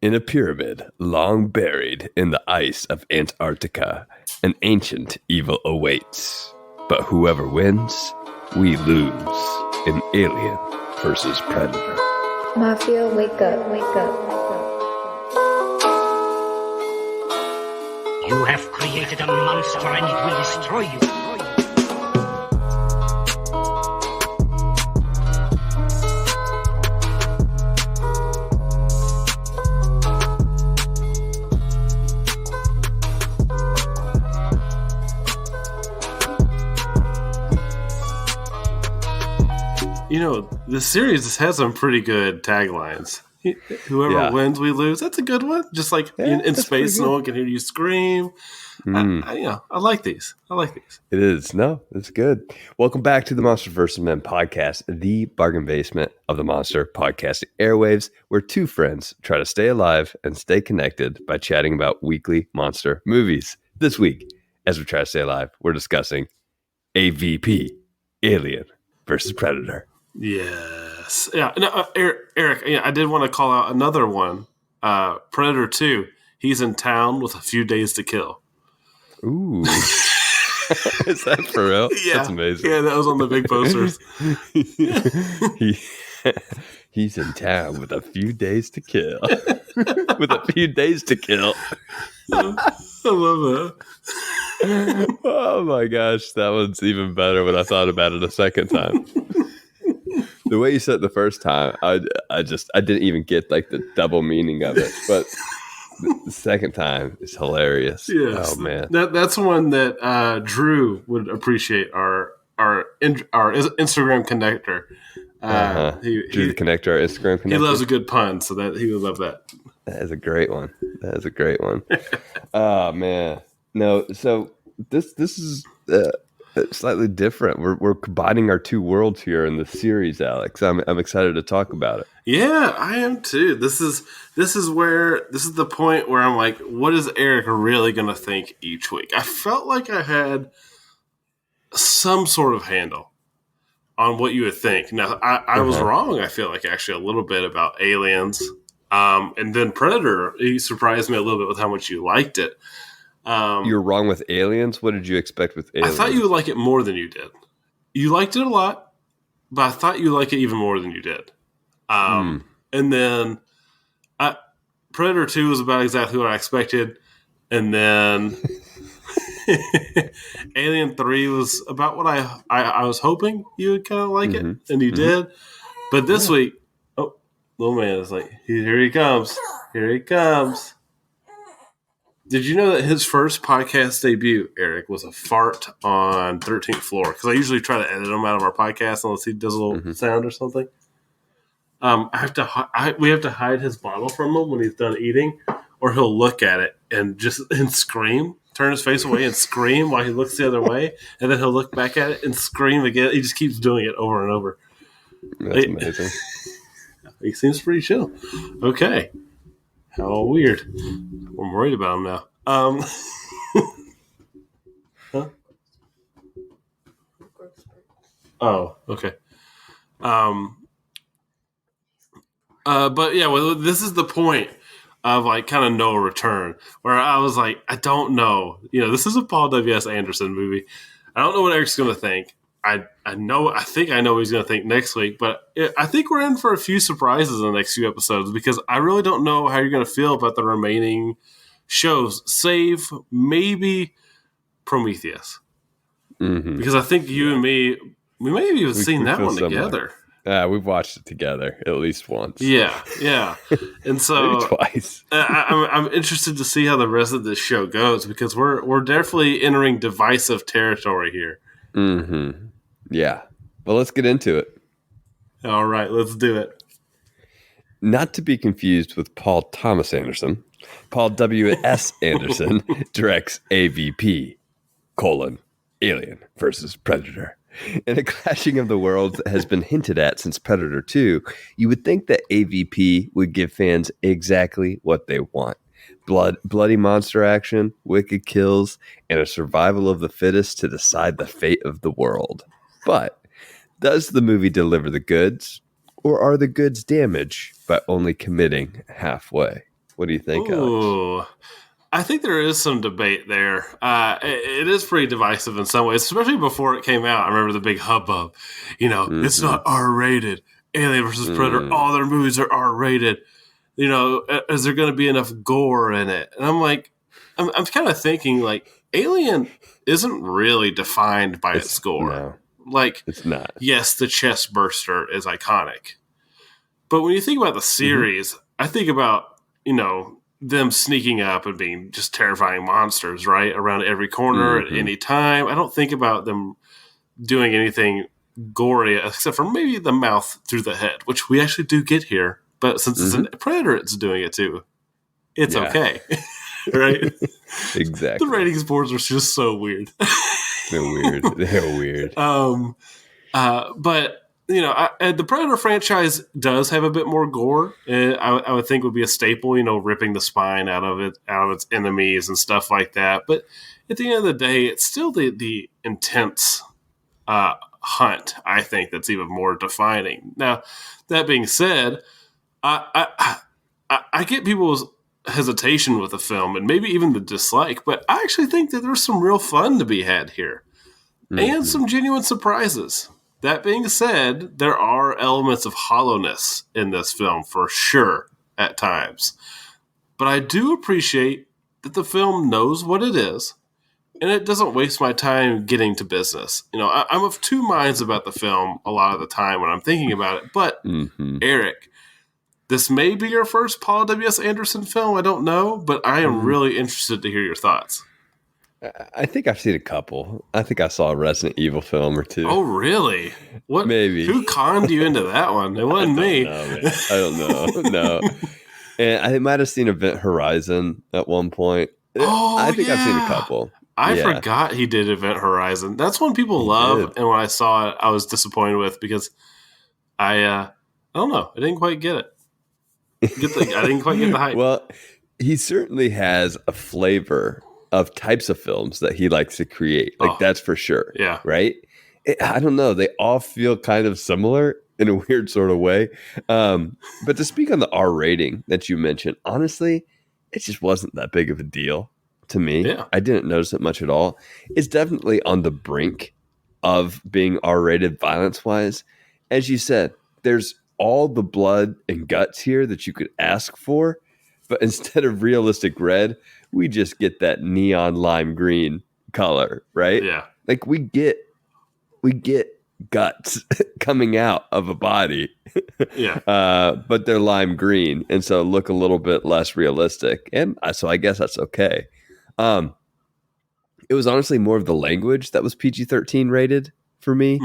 In a pyramid long buried in the ice of Antarctica, an ancient evil awaits. But whoever wins, we lose. In Alien versus Predator. Mafia, wake up, wake up. You have created a monster and it will destroy you. You know, the series has some pretty good taglines. Whoever wins, we lose. That's a good one. Just like in space, no one can hear you scream. I like these. It is. No, it's good. Welcome back to the Monster vs. Men podcast, the bargain basement of the Monster podcasting airwaves, where two friends try to stay alive and stay connected by chatting about weekly monster movies. This week, as we try to stay alive, we're discussing AVP, Alien versus Predator. Yes. Yeah. No, Eric, I did want to call out another one. Predator 2. He's in town with a few days to kill. Ooh. Is that for real? Yeah. That's amazing. Yeah, that was on the big posters. He's in town with a few days to kill. With a few days to kill. I love that. Oh my gosh, that one's even better when I thought about it a second time. The way you said it the first time, I didn't even get like the double meaning of it, but the second time is hilarious. Yes. Oh man, that's one that Drew would appreciate. Our Instagram connector. Drew the connector, our Instagram connector. He loves a good pun, so that he would love that. That is a great one. Oh man, no. So this is. Slightly different. We're combining our two worlds here in the series, Alex. I'm excited to talk about it. Yeah, I am too. This is the point where I'm like, what is Eric really going to think each week? I felt like I had some sort of handle on what you would think. Now, I was wrong. I feel like actually a little bit about Aliens, and then Predator. He surprised me a little bit with how much you liked it. You're wrong with Aliens? What did you expect with Aliens? I thought you would like it more than you did. You liked it a lot, but I thought you would like it even more than you did. And then Predator 2 was about exactly what I expected. And then Alien 3 was about what I was hoping you would kind of like it. And you did. But this week, little man is like, here he comes. Here he comes. Did you know that his first podcast debut, Eric, was a fart on 13th floor? Because I usually try to edit him out of our podcast unless he does a little sound or something. We have to hide his bottle from him when he's done eating, or he'll look at it and scream, turn his face away and scream while he looks the other way, and then he'll look back at it and scream again. He just keeps doing it over and over. That's amazing. He seems pretty chill. Okay. How weird. I'm worried about him now. Huh? Oh, okay. But yeah, well, this is the point of like kind of no return, where I was like, I don't know. This is a Paul W.S. Anderson movie. I don't know what Eric's going to think. I think I know what he's going to think next week, but I think we're in for a few surprises in the next few episodes because I really don't know how you're going to feel about the remaining shows, save maybe Prometheus. Because I think you and me, we may have even seen that one together. We've watched it together at least once. Yeah. And so maybe twice. I'm interested to see how the rest of this show goes because we're definitely entering divisive territory here. Yeah. Well, let's get into it. All right, let's do it. Not to be confused with Paul Thomas Anderson, Paul W.S. Anderson directs AVP, Alien versus Predator. In a clashing of the worlds that has been hinted at since Predator 2, you would think that AVP would give fans exactly what they want. Bloody monster action, wicked kills, and a survival of the fittest to decide the fate of the world. But does the movie deliver the goods, or are the goods damaged by only committing halfway? What do you think, Alex? Ooh. I think there is some debate there. It is pretty divisive in some ways, especially before it came out. I remember the big hubbub. It's not R-rated. Alien versus Predator, all their movies are R-rated. Is there going to be enough gore in it? And I'm like, I'm kind of thinking, like, Alien isn't really defined by its gore. No, like, it's not. Yes, the chest burster is iconic. But when you think about the series, I think about, them sneaking up and being just terrifying monsters, right? Around every corner at any time. I don't think about them doing anything gory except for maybe the mouth through the head, which we actually do get here. But since it's a Predator, it's doing it too. It's okay. Right? Exactly. The ratings boards are just so weird. They're weird. They're weird. But the Predator franchise does have a bit more gore. I would think would be a staple. Ripping the spine out of its enemies and stuff like that. But at the end of the day, it's still the intense hunt. I think that's even more defining. Now, that being said, I get people's hesitation with the film and maybe even the dislike, but I actually think that there's some real fun to be had here and some genuine surprises. That being said, there are elements of hollowness in this film for sure at times. But I do appreciate that the film knows what it is and it doesn't waste my time getting to business. I'm of two minds about the film a lot of the time when I'm thinking about it. But, Eric, this may be your first Paul W.S. Anderson film. I don't know, but I am really interested to hear your thoughts. I think I've seen a couple. I think I saw a Resident Evil film or two. Oh, really? What? Maybe. Who conned you into that one? It wasn't me. I don't know. No. And I might have seen Event Horizon at one point. Oh, I think I've seen a couple. I forgot he did Event Horizon. That's one people love, and when I saw it, I was disappointed with because I don't know. I didn't quite get it. I didn't quite get the hype. Well, he certainly has a flavor of types of films that he likes to create. That's for sure. Yeah. Right? I don't know. They all feel kind of similar in a weird sort of way. But to speak on the R rating that you mentioned, honestly, it just wasn't that big of a deal to me. Yeah. I didn't notice it much at all. It's definitely on the brink of being R-rated violence-wise. As you said, there's all the blood and guts here that you could ask for, but instead of realistic red, we just get that neon lime green color, right? Yeah. Like we get guts coming out of a body. Yeah. But they're lime green and so look a little bit less realistic. And so I guess that's okay. It was honestly more of the language that was PG-13 rated for me,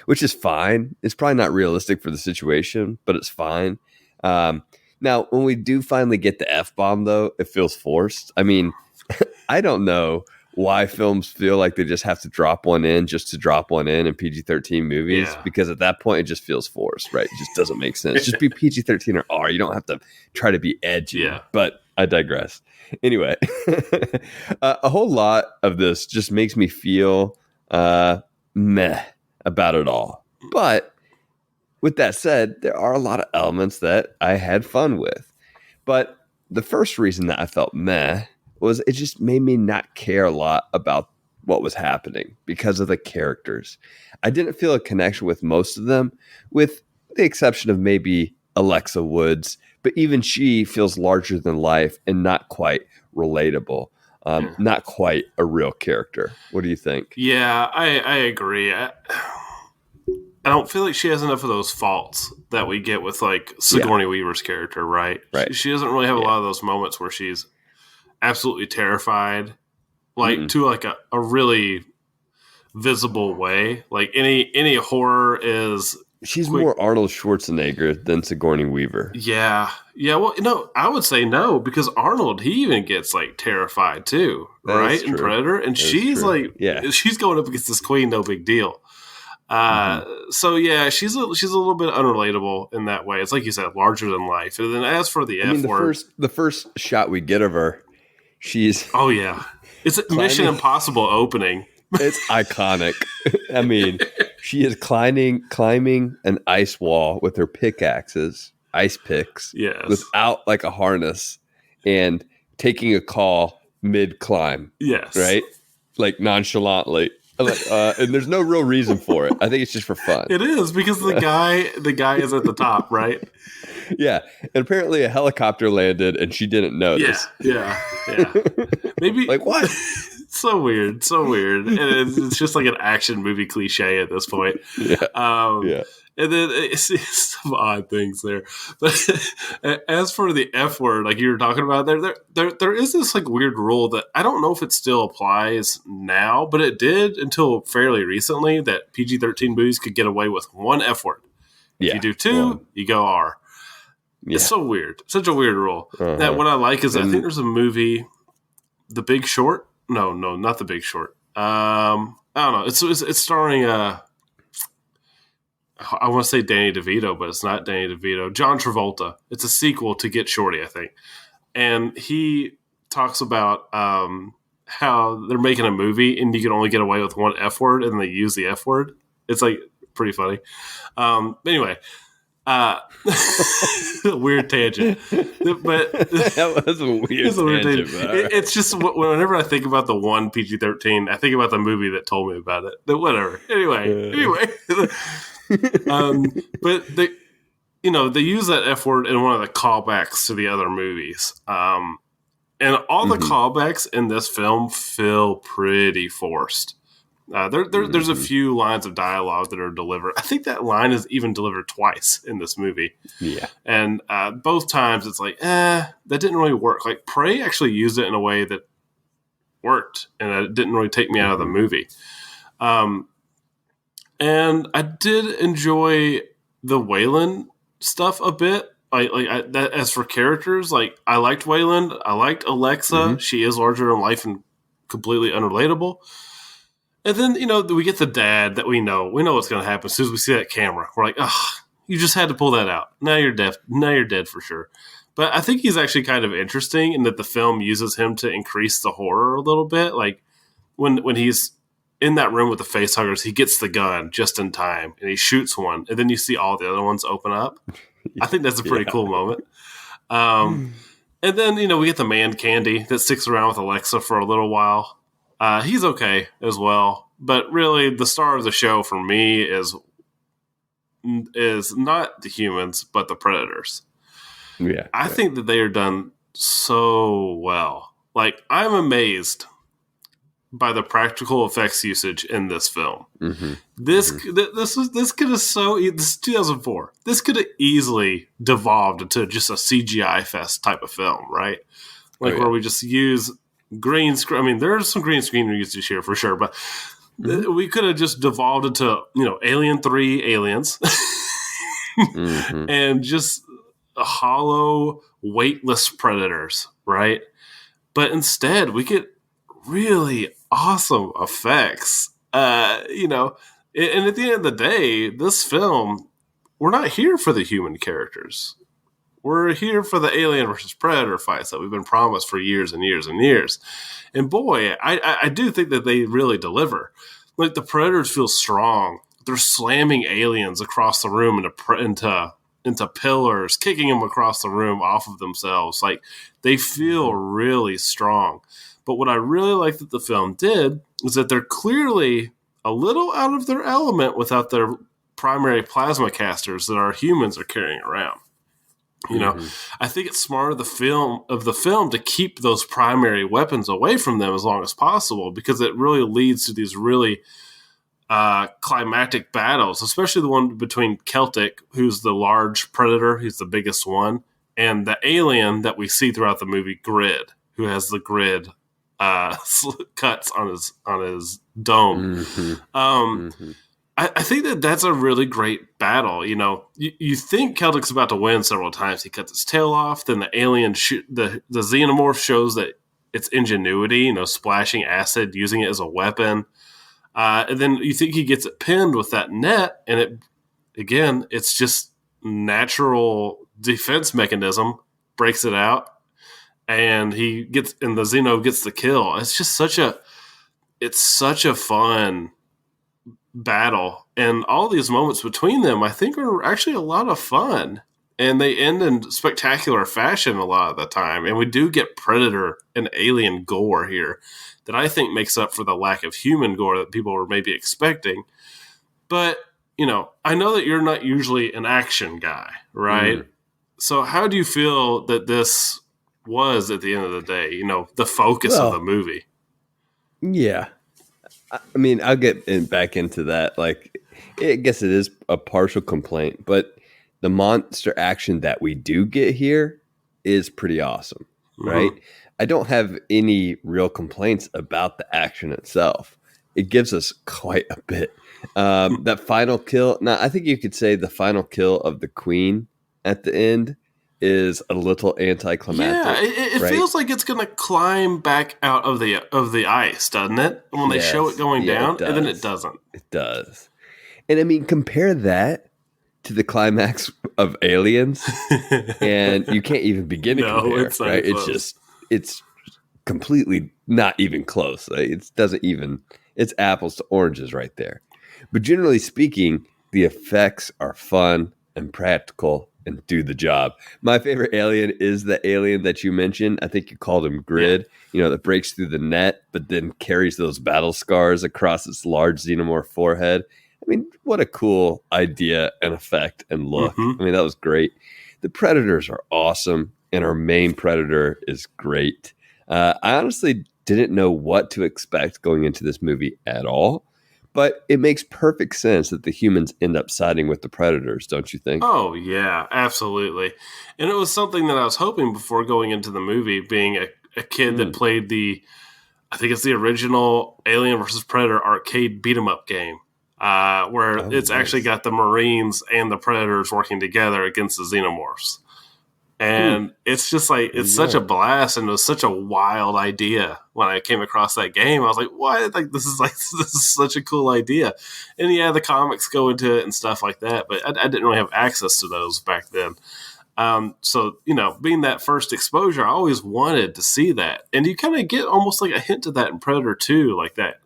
which is fine. It's probably not realistic for the situation, but it's fine. Now, when we do finally get the F-bomb, though, it feels forced. I mean, I don't know why films feel like they just have to drop one in just to drop one in PG-13 movies, because at that point, it just feels forced, right? It just doesn't make sense. Just be PG-13 or R. You don't have to try to be edgy. Yeah. But I digress. Anyway, a whole lot of this just makes me feel meh about it all. But with that said, there are a lot of elements that I had fun with. But the first reason that I felt meh was it just made me not care a lot about what was happening because of the characters. I didn't feel a connection with most of them, with the exception of maybe Alexa Woods, but even she feels larger than life and not quite relatable. Not quite a real character. What do you think? Yeah, I agree. I don't feel like she has enough of those faults that we get with like Sigourney Weaver's character, right? She doesn't really have a lot of those moments where she's absolutely terrified, like to like a really visible way. Like any horror is. She's more Arnold Schwarzenegger than Sigourney Weaver. Yeah. Well, no, I would say no, because Arnold, he even gets like terrified too, right? In Predator. And she's like, she's going up against this queen, no big deal. So yeah, she's a little bit unrelatable in that way. It's like you said, larger than life. And then as for the F word, the first shot we get of her, she's it's a Mission Impossible opening. It's iconic. I mean, she is climbing an ice wall with her ice picks, without like a harness, and taking a call mid-climb, Yes. right? Like nonchalantly. And there's no real reason for it. I think it's just for fun. It is because the guy is at the top, right? Yeah. And apparently a helicopter landed and she didn't notice. Yeah. Maybe Like, what? So weird. And it's just like an action movie cliche at this point. Yeah. And then it's some odd things there. But as for the F word, like you were talking about, there is this like weird rule that I don't know if it still applies now, but it did until fairly recently that PG-13 movies could get away with one F word. If you do two, you go R. Yeah. It's so weird. Such a weird rule. That what I like is I think there's a movie, The Big Short. No, not The Big Short. I don't know. It's starring I want to say Danny DeVito, but it's not Danny DeVito. John Travolta. It's a sequel to Get Shorty, I think. And he talks about how they're making a movie and you can only get away with one F word and they use the F word. It's like pretty funny. Anyway, weird tangent. But that was a weird tangent. It's just whenever I think about the one PG-13, I think about the movie that told me about it. But whatever. Anyway. But they use that F word in one of the callbacks to the other movies. And all the callbacks in this film feel pretty forced. There's a few lines of dialogue that are delivered. I think that line is even delivered twice in this movie. Yeah. And both times it's like, that didn't really work. Like Prey actually used it in a way that worked and it didn't really take me out of the movie. And I did enjoy the Waylon stuff a bit. As for characters, like I liked Waylon. I liked Alexa. She is larger than life and completely unrelatable. And then, we get the dad that we know. We know what's going to happen as soon as we see that camera. We're like, oh, you just had to pull that out. Now you're dead. Now you're dead for sure. But I think he's actually kind of interesting in that the film uses him to increase the horror a little bit. Like when he's in that room with the face huggers, he gets the gun just in time and he shoots one. And then you see all the other ones open up. I think that's a pretty cool moment. And then, we get the man Candy that sticks around with Alexa for a little while. He's okay as well. But really, the star of the show for me is not the humans, but the predators. Yeah. I think that they are done so well. Like, I'm amazed by the practical effects usage in this film. This could have this is 2004. This could have easily devolved into just a CGI fest type of film, right? Like where we just use green screen. I mean, there's some green screen usage here for sure, but we could have just devolved into Alien 3 aliens and just hollow, weightless predators, right? But instead, we get really awesome effects. And at the end of the day, this film, we're not here for the human characters. We're here for the alien versus predator fights that we've been promised for years and years and years. And boy, I do think that they really deliver. Like the predators feel strong. They're slamming aliens across the room into pillars, kicking them across the room off of themselves. Like they feel really strong. But what I really like that the film did is that they're clearly a little out of their element without their primary plasma casters that our humans are carrying around. I think it's smart of the film to keep those primary weapons away from them as long as possible because it really leads to these really climactic battles, especially the one between Celtic, who's the large predator, he's the biggest one, and the alien that we see throughout the movie, Grid, who has the grid cuts on his dome. I think that's a really great battle. You think Celtic's about to win several times. He cuts his tail off. Then the alien, the xenomorph shows that it's ingenuity, splashing acid, using it as a weapon. And then you think he gets it pinned with that net. And it's just natural defense mechanism, breaks it out. And the Xeno gets the kill. It's just such a fun battle. And all these moments between them, I think are actually a lot of fun. and they end in spectacular fashion a lot of the time. And we do get predator and alien gore here that I think makes up for the lack of human gore that people were maybe expecting. But, I know that you're not usually an action guy, right? So how do you feel that this was at the end of the day, the focus of the movie? Yeah. I mean, I'll get back into that. Like, I guess it is a partial complaint, but the monster action that we do get here is pretty awesome, right? I don't have any real complaints about the action itself. It gives us quite a bit. That final kill, now I think you could say the final kill of the queen at the end is a little anticlimactic. Yeah, it right? feels like it's going to climb back out of the ice, doesn't it? When they show it going down, and then it doesn't. It does. And I mean, compare that to the climax of Aliens, and you can't even begin to compare. It's not right? close. It's completely not even close. It doesn't even. It's apples to oranges right there. But generally speaking, the effects are fun and practical and do the job. My favorite alien is the alien that you mentioned. I think you called him Grid, that breaks through the net, but then carries those battle scars across its large xenomorph forehead. I mean, what a cool idea and effect and look. I mean, that was great. The Predators are awesome, and our main Predator is great. I honestly didn't know what to expect going into this movie at all. But it makes perfect sense that the humans end up siding with the Predators, don't you think? Oh, yeah, absolutely. And it was something that I was hoping before going into the movie, being a kid that played I think it's the original Alien vs. Predator arcade beat-em-up game, where it's actually got the Marines and the Predators working together against the Xenomorphs. And it's just like, it's such a blast, and it was such a wild idea when I came across that game. I was like, what? This is such a cool idea. And yeah, the comics go into it and stuff like that, but I didn't really have access to those back then. So, being that first exposure, I always wanted to see that. And you kind of get almost like a hint of that in Predator 2, like that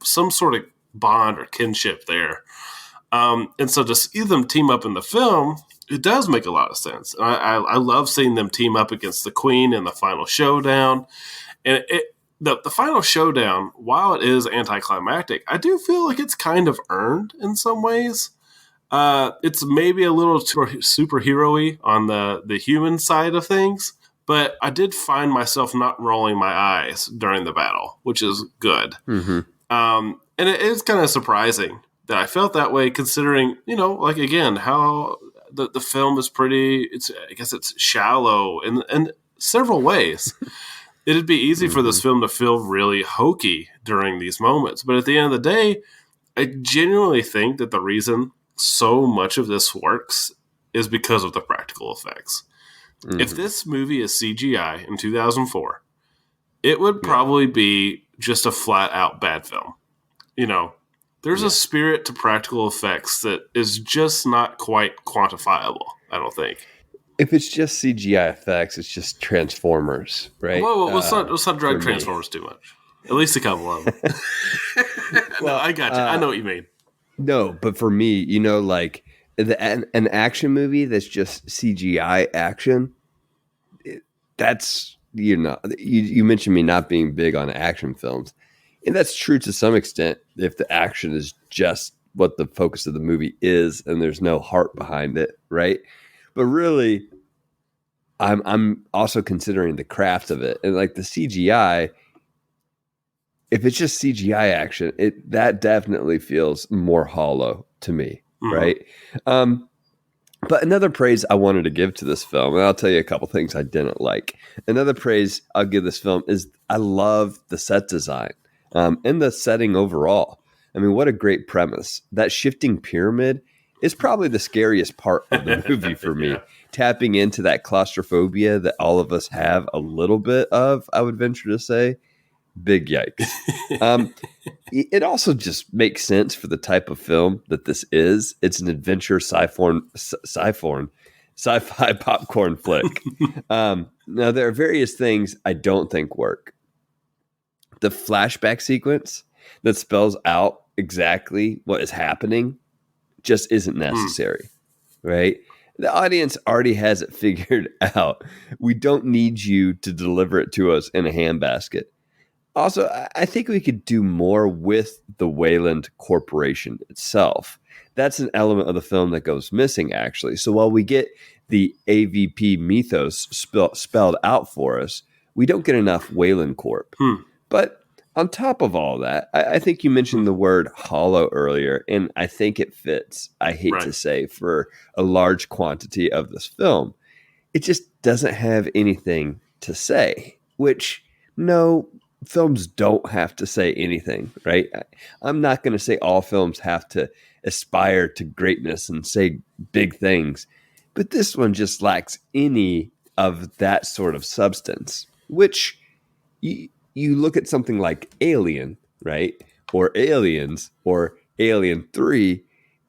some sort of bond or kinship there. And so to see them team up in the film, it does make a lot of sense. I love seeing them team up against the Queen in the final showdown. And the final showdown, while it is anticlimactic, I do feel like it's kind of earned in some ways. It's maybe a little too superhero-y on the human side of things, but I did find myself not rolling my eyes during the battle, which is good. And it is kind of surprising that I felt that way, considering, like, again, how the film is I guess it's shallow in several ways. It'd be easy for this film to feel really hokey during these moments. But at the end of the day, I genuinely think that the reason so much of this works is because of the practical effects. If this movie is CGI in 2004, it would probably be just a flat out bad film. There's a spirit to practical effects that is just not quite quantifiable, I don't think. If it's just CGI effects, it's just Transformers, right? Whoa, let's not drag Transformers too much. At least a couple of them. Well, I got you. I know what you mean. No, but for me, like an action movie that's just CGI action, that's, you mentioned me not being big on action films. And that's true to some extent if the action is just what the focus of the movie is and there's no heart behind it, right? But really, I'm also considering the craft of it. And like the CGI, if it's just CGI action, that definitely feels more hollow to me, right? But another praise I wanted to give to this film, and I'll tell you a couple things I didn't like. Another praise I'll give this film is I love the set design. And the setting overall. I mean, what a great premise. That shifting pyramid is probably the scariest part of the movie for me. Tapping into that claustrophobia that all of us have a little bit of, I would venture to say. Big yikes. It also just makes sense for the type of film that this is. It's an adventure sci-fi popcorn flick. Now, there are various things I don't think work. The flashback sequence that spells out exactly what is happening just isn't necessary, right? The audience already has it figured out. We don't need you to deliver it to us in a handbasket. Also, I think we could do more with the Wayland Corporation itself. That's an element of the film that goes missing, actually. So while we get the AVP mythos spelled out for us, we don't get enough Wayland Corp. But on top of all that, I think you mentioned the word hollow earlier, and I think it fits, I hate to say, for a large quantity of this film. It just doesn't have anything to say, which, no, films don't have to say anything, right? I'm not going to say all films have to aspire to greatness and say big things, but this one just lacks any of that sort of substance, which you look at something like Alien, right? Or Aliens or Alien 3,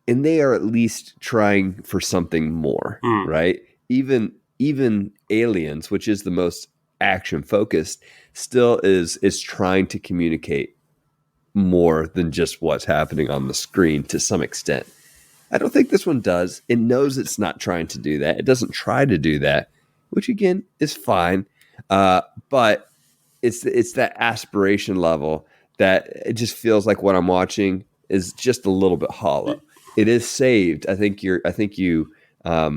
and they are at least trying for something more, right? Even Aliens, which is the most action focused, still is trying to communicate more than just what's happening on the screen to some extent. I don't think this one does. It knows it's not trying to do that. It doesn't try to do that, which again is fine. But it's that aspiration level that it just feels like what I'm watching is just a little bit hollow. It is saved. I think you are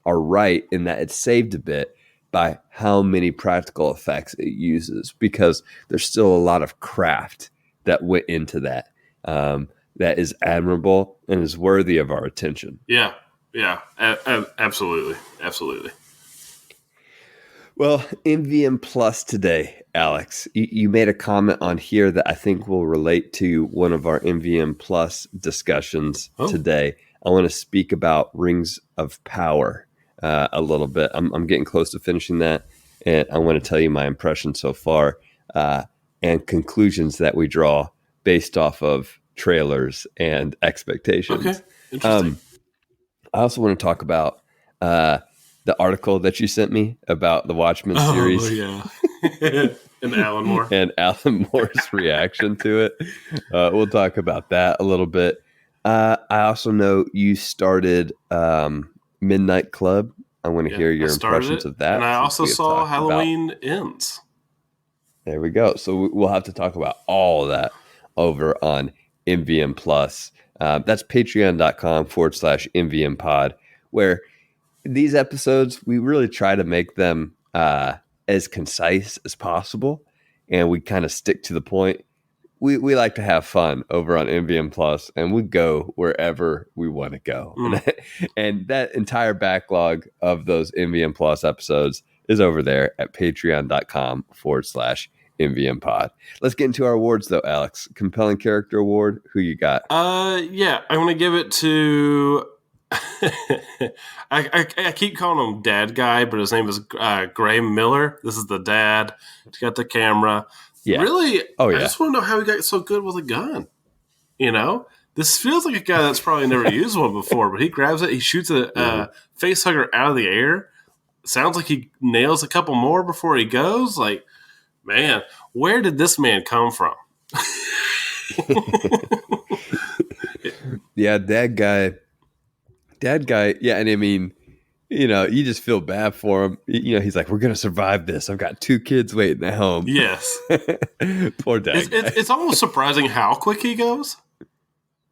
right in that it's saved a bit by how many practical effects it uses, because there's still a lot of craft that went into that. That is admirable and is worthy of our attention. Yeah, absolutely. Well, MVM Plus today, Alex, you made a comment on here that I think will relate to one of our MVM Plus discussions today. I want to speak about Rings of Power a little bit. I'm getting close to finishing that, and I want to tell you my impression so far and conclusions that we draw based off of trailers and expectations. Okay, interesting. I also want to talk about the article that you sent me about the Watchmen series. Oh, yeah. And Alan Moore. And Alan Moore's reaction to it. We'll talk about that a little bit. I also know you started Midnight Club. I want to hear your impressions of that. And I also saw Halloween Ends. There we go. So we'll have to talk about all of that over on MVM Plus. That's patreon.com/MVM pod, where these episodes, we really try to make them as concise as possible, and we kind of stick to the point. We like to have fun over on MVM Plus, and we go wherever we want to go. And that entire backlog of those MVM Plus episodes is over there at patreon.com/MVM pod. Let's get into our awards, though, Alex. Compelling Character Award, who you got? Yeah, I'm going to give it to... I keep calling him Dad Guy, but his name is Graham Miller. This is the dad. He's got the camera. Yeah. Really, I just want to know how he got so good with a gun. You know? This feels like a guy that's probably never used one before, but he grabs it, he shoots a face hugger out of the air. Sounds like he nails a couple more before he goes. Like, man, where did this man come from? Yeah, Dad Guy. Yeah, and I mean, you know, you just feel bad for him. You know, he's like, we're going to survive this. I've got 2 kids waiting at home. Yes. Poor Dad Guy. It's almost surprising how quick he goes.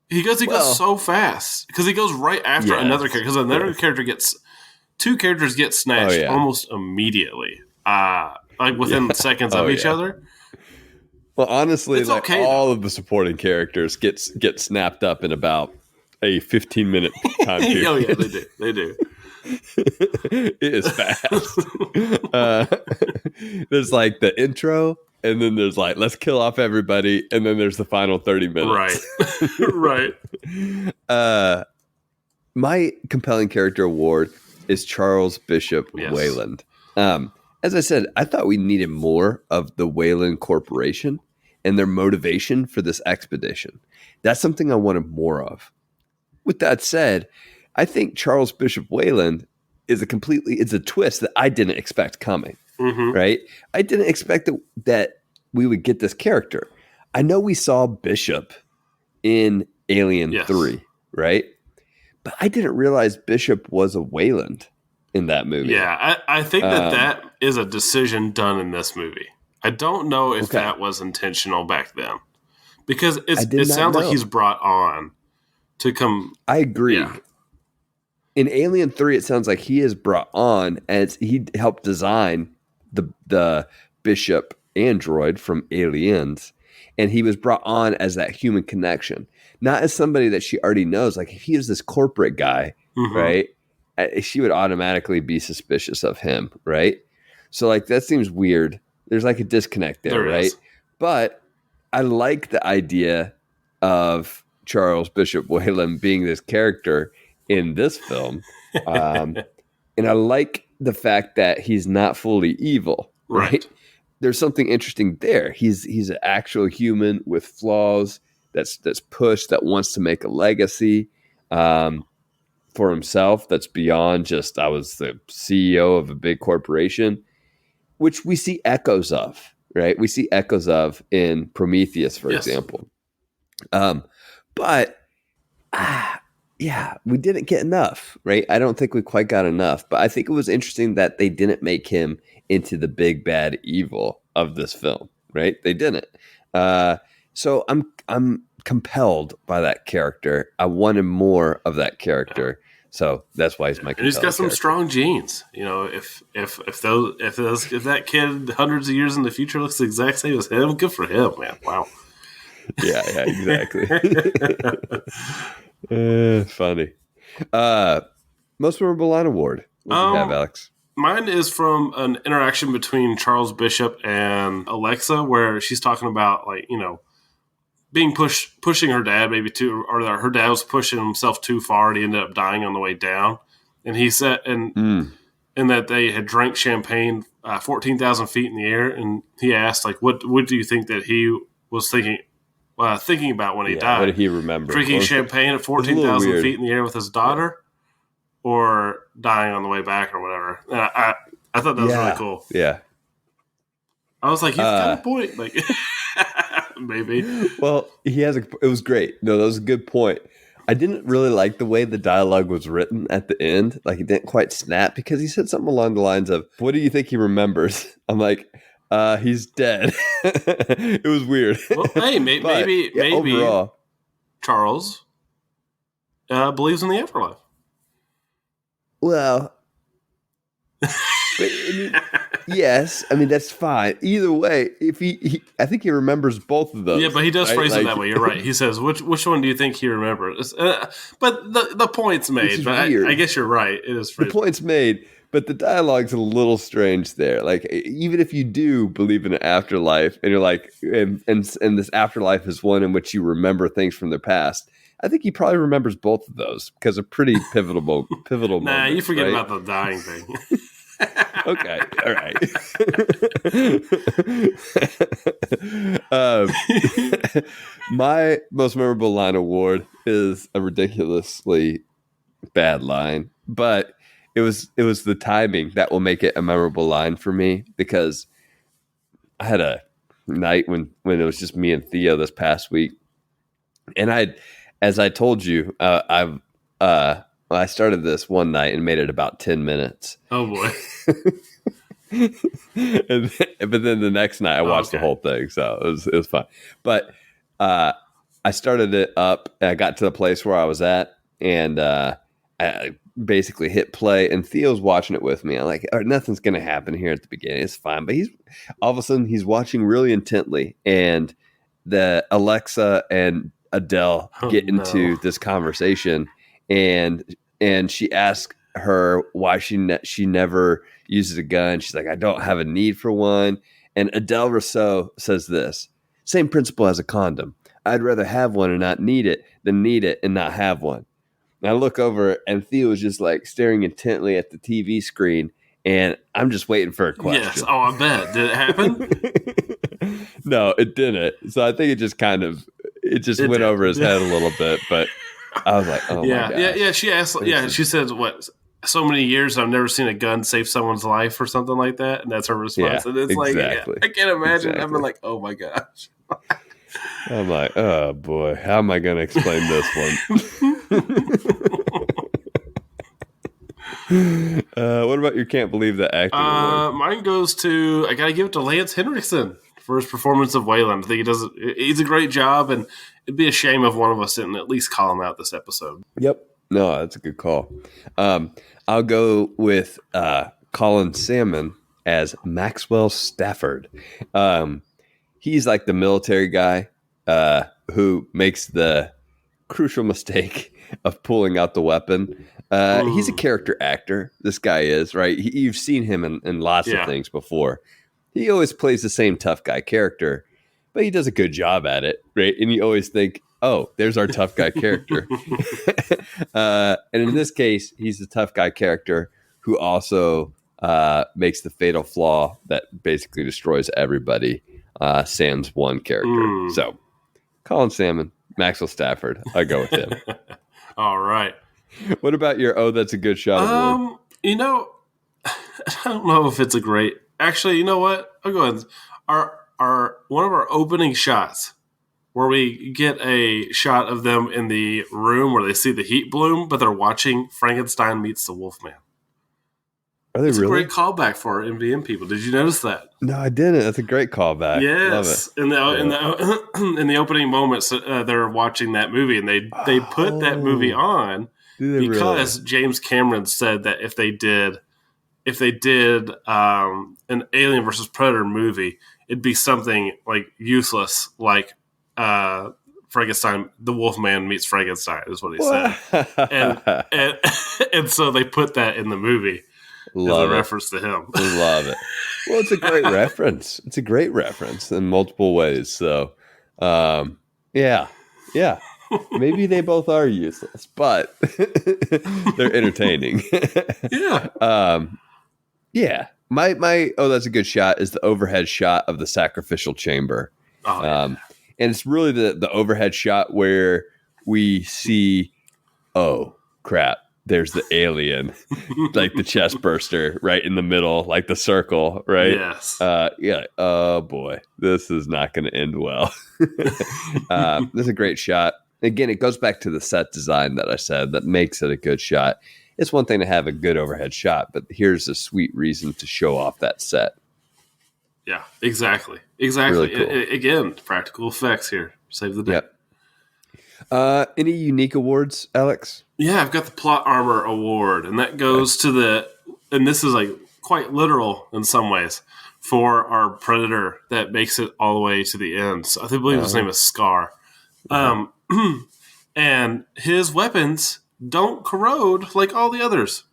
He goes so fast because he goes right after another character. Because another character two characters get snatched almost immediately, like within seconds of each other. Well, honestly, it's like all of the supporting characters get snapped up in about a 15-minute time period. Oh yeah, they do. It is fast. There's like the intro, and then there's like, let's kill off everybody, and then there's the final 30 minutes. Right. My Compelling Character Award is Charles Bishop Wayland. As I said, I thought we needed more of the Wayland Corporation and their motivation for this expedition. That's something I wanted more of. With that said, I think Charles Bishop Wayland is a twist that I didn't expect coming, right? I didn't expect that we would get this character. I know we saw Bishop in Alien 3, right? But I didn't realize Bishop was a Wayland in that movie. Yeah, I think that is a decision done in this movie. I don't know if that was intentional back then. Because it sounds like he's brought on to come. I agree. Yeah. In Alien 3, it sounds like he is brought on as he helped design the Bishop android from Aliens. And he was brought on as that human connection, not as somebody that she already knows. Like, if he is this corporate guy, right, she would automatically be suspicious of him, right? So, like, that seems weird. There's like a disconnect there, right? Is. But I like the idea of Charles Bishop Wayland being this character in this film. And I like the fact that he's not fully evil, right? There's something interesting there. He's an actual human with flaws that's pushed, that wants to make a legacy for himself that's beyond just, I was the CEO of a big corporation, which we see echoes of, right? We see echoes of in Prometheus, for example. But yeah, we didn't get enough, right? I don't think we quite got enough, but I think it was interesting that they didn't make him into the big bad evil of this film, right? They didn't. So I'm compelled by that character. I wanted more of that character. So that's why he's my. And he's got some strong genes. You know, if that kid hundreds of years in the future looks the exact same as him, good for him, man. Wow. Yeah, exactly. Funny. Most memorable line award. What do you have, Alex? Mine is from an interaction between Charles Bishop and Alexa, where she's talking about, like, you know, being pushing her dad maybe too, or her dad was pushing himself too far, and he ended up dying on the way down. And he said, and that they had drank champagne 14,000 feet in the air, and he asked, like, what do you think that he was thinking about when he died? What did he remember? Drinking champagne at 14,000 feet in the air with his daughter, or dying on the way back, or whatever. I thought that was really cool. Yeah. I was like, he's got a point. Like, maybe. Well, it was great. No, that was a good point. I didn't really like the way the dialogue was written at the end. Like, it didn't quite snap, because he said something along the lines of, what do you think he remembers? I'm like, he's dead. It was weird. Well, hey, maybe overall, Charles believes in the afterlife. Well, yes. I mean, that's fine. Either way, if I think he remembers both of those. Yeah, but he does phrase it that way. You're right. He says, "Which one do you think he remembers?" But the point's made. But I guess you're right. It is phrased. The point's made. But the dialogue's a little strange there. Like, even if you do believe in an afterlife, and you're like, and this afterlife is one in which you remember things from the past, I think he probably remembers both of those, because they're pretty pivotal. Nah, moments, you forget right? about the dying thing. Okay, all right. My most memorable line award is a ridiculously bad line, but it was the timing that will make it a memorable line for me, because I had a night when it was just me and Theo this past week, and as I told you, I started this one night and made it about 10 minutes. Oh boy. But then the next night I watched the whole thing, so it was fun. But I started it up, and I got to the place where I was at, and I basically hit play, and Theo's watching it with me. I'm like, nothing's going to happen here at the beginning. It's fine. But all of a sudden he's watching really intently, and the Alexa and Adele get into this conversation, and she asks her why she never uses a gun. She's like, I don't have a need for one. And Adele Rousseau says this: same principle as a condom. I'd rather have one and not need it than need it and not have one. And I look over, and Theo is just like staring intently at the TV screen, and I'm just waiting for a question. Yes. Oh, I bet. Did it happen? No, it didn't. So I think it just went over his head a little bit, but I was like, oh my God. Yeah. She asked, she said, what, so many years I've never seen a gun save someone's life or something like that. And that's her response. And it's exactly. I can't imagine. Exactly. I've been like, oh my gosh. I'm like, oh boy, how am I going to explain this one? What about your can't believe the acting award? Mine goes to, I got to give it to Lance Henriksen for his performance of Wayland. I think he's a great job, and it'd be a shame if one of us didn't at least call him out this episode. Yep. No, that's a good call. I'll go with Colin Salmon as Maxwell Stafford. He's like the military guy who makes the crucial mistake of pulling out the weapon. He's a character actor. This guy is, right? You've seen him in lots of things before. He always plays the same tough guy character, but he does a good job at it, right? And you always think, oh, there's our tough guy character. And in this case, he's the tough guy character who also makes the fatal flaw that basically destroys everybody, sans one character. So, Colin Salmon, Maxwell Stafford, I go with him. All right. What about your that's a good shot award? I don't know if it's a great. Actually, you know what? I'll go ahead. Our one of our opening shots where we get a shot of them in the room where they see the heat bloom, but they're watching Frankenstein meets the Wolfman. Are they it's really? a great callback for our MVM people. Did you notice that? No, I didn't. That's a great callback. Yes. Love it. In the opening moments, they're watching that movie, and they put that movie on because really? James Cameron said that if they did an Alien versus Predator movie, it'd be something like useless, like Frankenstein, the Wolfman meets Frankenstein, is what he said, and so they put that in the movie. Love as a reference to him. Love it. Well, it's a great reference. It's a great reference in multiple ways. So, yeah. Maybe they both are useless, but they're entertaining. Yeah. Yeah. My that's a good shot is the overhead shot of the sacrificial chamber. Oh, yeah. And it's really the overhead shot where we see, oh crap, there's the alien, like the chest burster right in the middle, like the circle, right? Yes. Yeah. Oh boy, this is not going to end well. This is a great shot. Again, it goes back to the set design that I said that makes it a good shot. It's one thing to have a good overhead shot, but here's a sweet reason to show off that set. Yeah, exactly. Really cool. Again, practical effects here. Save the day. Yep. Any unique awards, Alex? Yeah, I've got the plot armor award, and that goes to and this is like quite literal in some ways, for our Predator that makes it all the way to the end. So I believe his name is Scar. And his weapons don't corrode like all the others.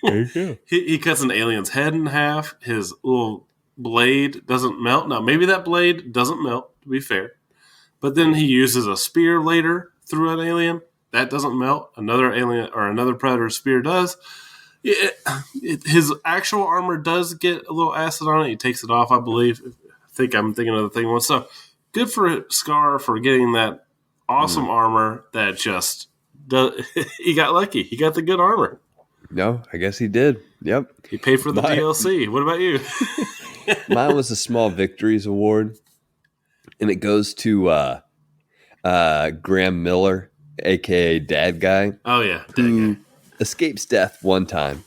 There you go. He cuts an alien's head in half. His little blade doesn't melt. Now, maybe that blade doesn't melt, to be fair. But then he uses a spear later through an alien. That doesn't melt. Another alien or another Predator spear does. His actual armor does get a little acid on it. He takes it off, I believe. I think I'm thinking of the thing once. So good for Scar for getting that awesome armor that just does. He got lucky. He got the good armor. No, I guess he did. Yep. He paid for the DLC. What about you? Mine was a Small Victories Award, and it goes to Graham Miller, a.k.a. Dad Guy. Oh, yeah. Who escapes death one time.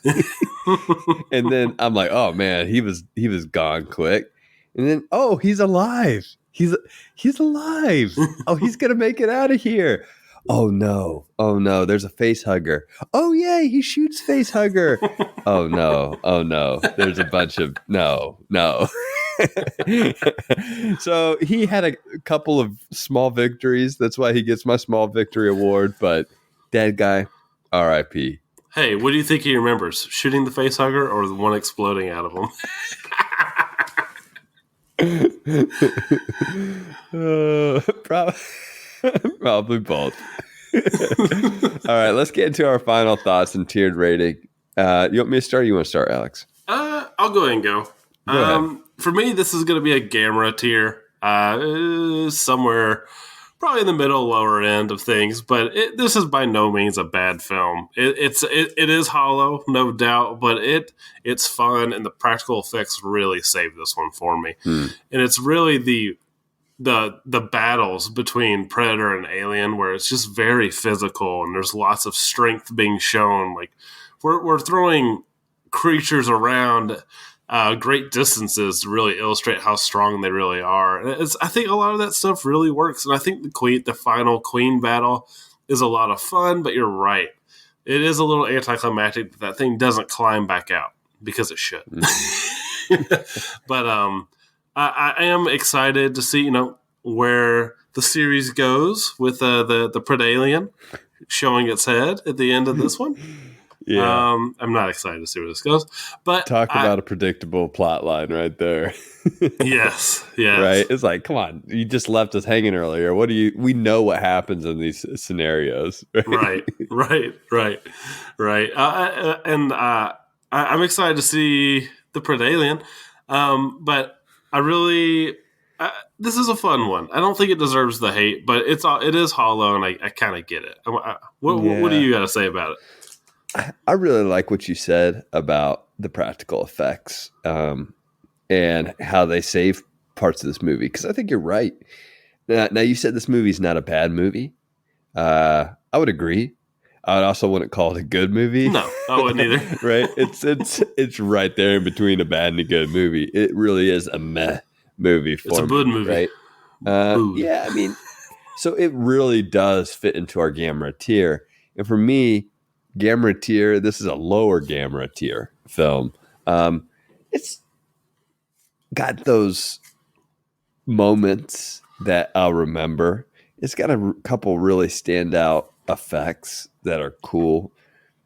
And then I'm like, oh, man, he was gone quick. And then, oh, he's alive. He's alive. Oh, he's going to make it out of here. Oh no, there's a face hugger. Oh yay, he shoots face hugger. Oh no, there's a bunch of no. So he had a couple of small victories. That's why he gets my Small Victory Award. But Dead Guy, R.I.P. Hey, what do you think he remembers? Shooting the face hugger or the one exploding out of him? Probably both. All right, let's get into our final thoughts and tiered rating. You want me to start or you want to start, Alex? I'll go ahead and go. Ahead. For me, this is going to be a Gamera tier. Somewhere probably in the middle, lower end of things. But this is by no means a bad film. It is hollow, no doubt, but it's fun, and the practical effects really saved this one for me. And it's really the battles between Predator and Alien, where it's just very physical and there's lots of strength being shown. Like we're throwing creatures around great distances to really illustrate how strong they really are. And I think a lot of that stuff really works, and I think the final Queen battle is a lot of fun. But you're right, it is a little anticlimactic that thing doesn't climb back out because it should. But I am excited to see where the series goes with the Predalien showing its head at the end of this one. Yeah. I'm not excited to see where this goes, but Talk about a predictable plot line right there. yes. Right? It's like, come on, you just left us hanging earlier. We know what happens in these scenarios. Right. And I'm excited to see the Predalien, but I really this is a fun one. I don't think it deserves the hate, but it is hollow, and I kind of get it. What do you got to say about it? I really like what you said about the practical effects and how they save parts of this movie, because I think you're right. Now, you said this movie is not a bad movie. I would agree. I also wouldn't call it a good movie. No, I wouldn't either. Right? It's right there in between a bad and a good movie. It really is a meh movie for me. It's a good movie. Right? Yeah, I mean, so it really does fit into our Gamma tier. And for me, Gamma tier, this is a lower Gamma tier film. It's got those moments that I'll remember. It's got a couple really standout effects that are cool.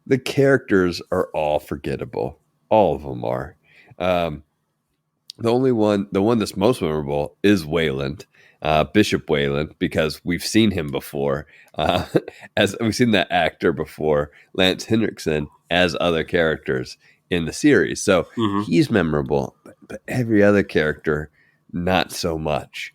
The characters are all forgettable. All of them are. The one that's most memorable is Wayland. Bishop Wayland, because we've seen him before, as we've seen that actor before, Lance Henriksen, as other characters in the series. So he's memorable, but every other character, not so much.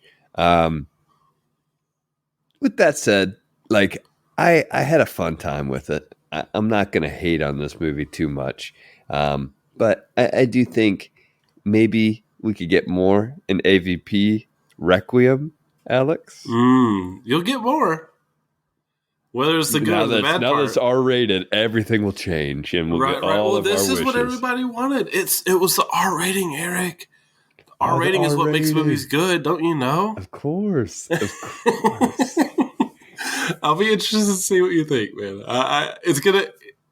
With that said, like I had a fun time with it. I'm not going to hate on this movie too much, but I do think maybe we could get more in AVP Requiem. Alex, you'll get more. Whether it's the good or the bad part. Now that's R-rated, everything will change, and we'll get all of our wishes. This is what everybody wanted. It was the R rating, Eric. The R rating is what makes movies good, don't you know? Of course. I'll be interested to see what you think, man. It's gonna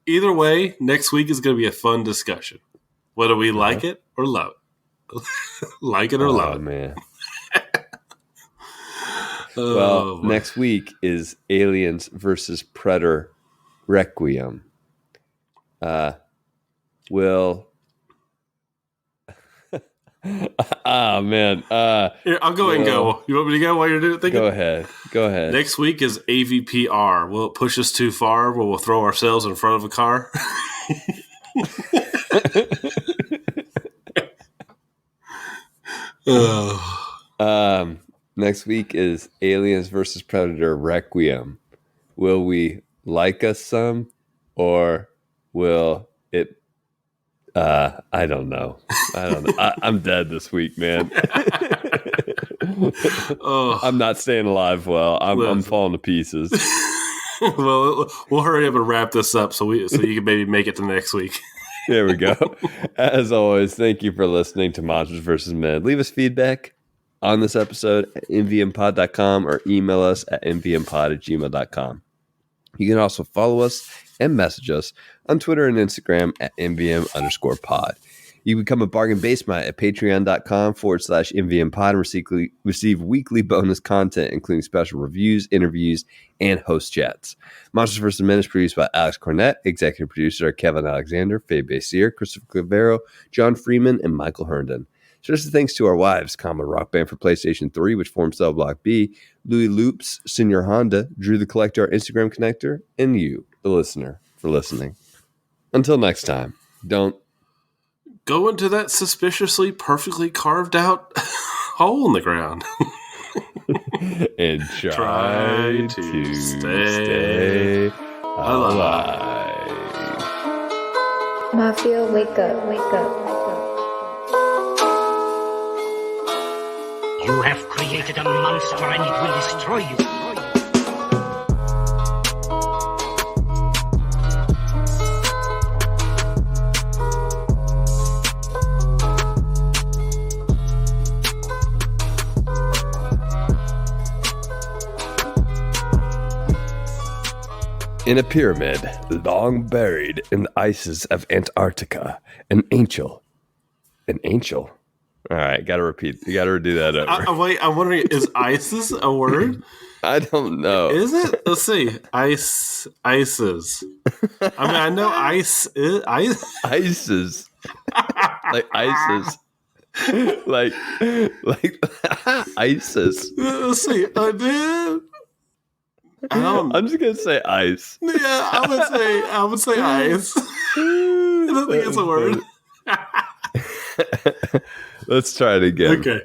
either way. Next week is gonna be a fun discussion, whether we like it or love it. Like it or love it, man. Well, next week is Aliens versus Predator Requiem. Man. Here, I'll go ahead and go. You want me to go while you're thinking? Go ahead. Next week is AVPR. Will it push us too far? Will we throw ourselves in front of a car? Next week is Aliens versus Predator Requiem. Will we like us some, or will it? I don't know. I'm dead this week, man. I'm not staying alive well. I'm falling to pieces. Well, we'll hurry up and wrap this up so you can maybe make it to next week. There we go. As always, thank you for listening to Monsters vs. Men. Leave us feedback on this episode at mvmpod.com or email us at mvmpod@gmail.com. You can also follow us and message us on Twitter and Instagram at mvm_pod. You can become a bargain basement at patreon.com/mvmpod and receive weekly bonus content, including special reviews, interviews, and host chats. Monsters vs. Men is produced by Alex Cornett. Executive producers are Kevin Alexander, Faye Basier, Christopher Clavero, John Freeman, and Michael Herndon. Special thanks to our wives, Common Rock Band for PlayStation 3, which forms Cell Block B, Louis Loops, Senior Honda, Drew the Collector, our Instagram connector, and you, the listener, for listening. Until next time, don't go into that suspiciously perfectly carved out hole in the ground. And try to stay alive. Mafia, wake up, wake up. You have created a monster and it will destroy you. In a pyramid, long buried in the ices of Antarctica, an angel. An angel? All right, gotta repeat. You gotta redo that over. Wait, I'm wondering, is ISIS a word? I don't know. Is it? Let's see. ISIS. I mean, I know ice is ISIS. Like ISIS. like ISIS. Let's see. I'm just gonna say ice. Yeah, I would say ice. I don't think it's a word. Let's try it again. Okay.